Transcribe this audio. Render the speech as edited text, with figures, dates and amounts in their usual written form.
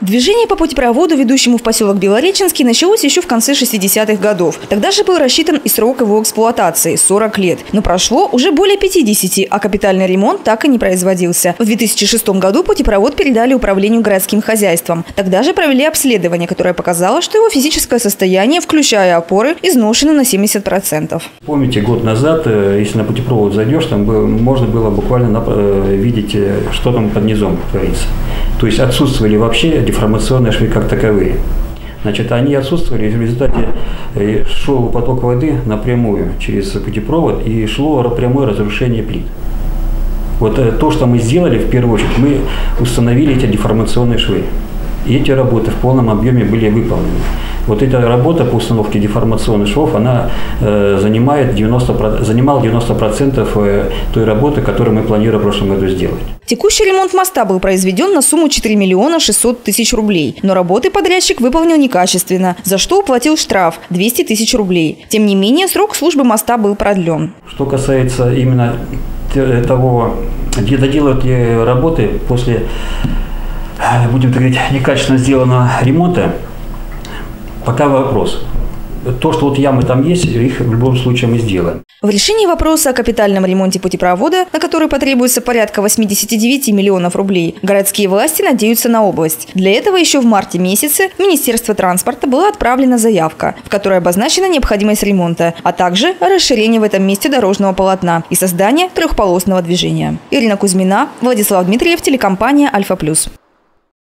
Движение по путепроводу, ведущему в поселок Белореченский, началось еще в конце 60-х годов. Тогда же был рассчитан и срок его эксплуатации – 40 лет. Но прошло уже более 50, а капитальный ремонт так и не производился. В 2006 году путепровод передали управлению городским хозяйством. Тогда же провели обследование, которое показало, что его физическое состояние, включая опоры, изношено на 70%. Помните, год назад, если на путепровод зайдешь, там можно было буквально видеть, что там под низом творится. То есть отсутствовали вообще деформационные швы как таковые. Значит, они отсутствовали, и в результате шел поток воды напрямую через путепровод и шло прямое разрушение плит. Вот то, что мы сделали в первую очередь, мы установили эти деформационные швы. И эти работы в полном объеме были выполнены. Вот эта работа по установке деформационных швов, она занимала 90% той работы, которую мы планировали в прошлом году сделать. Текущий ремонт моста был произведен на сумму 4 миллиона 600 тысяч рублей. Но работы подрядчик выполнил некачественно, за что уплатил штраф – 200 тысяч рублей. Тем не менее, срок службы моста был продлен. Что касается именно того, где доделают ли работы после, будем так говорить, некачественно сделанного ремонта, пока вопрос. То, что вот ямы там есть, их в любом случае мы сделаем. В решении вопроса о капитальном ремонте путепровода, на который потребуется порядка 89 миллионов рублей, городские власти надеются на область. Для этого еще в марте месяце в Министерство транспорта была отправлена заявка, в которой обозначена необходимость ремонта, а также расширение в этом месте дорожного полотна и создание трехполосного движения. Ирина Кузьмина, Владислав Дмитриев, телекомпания «Альфа+».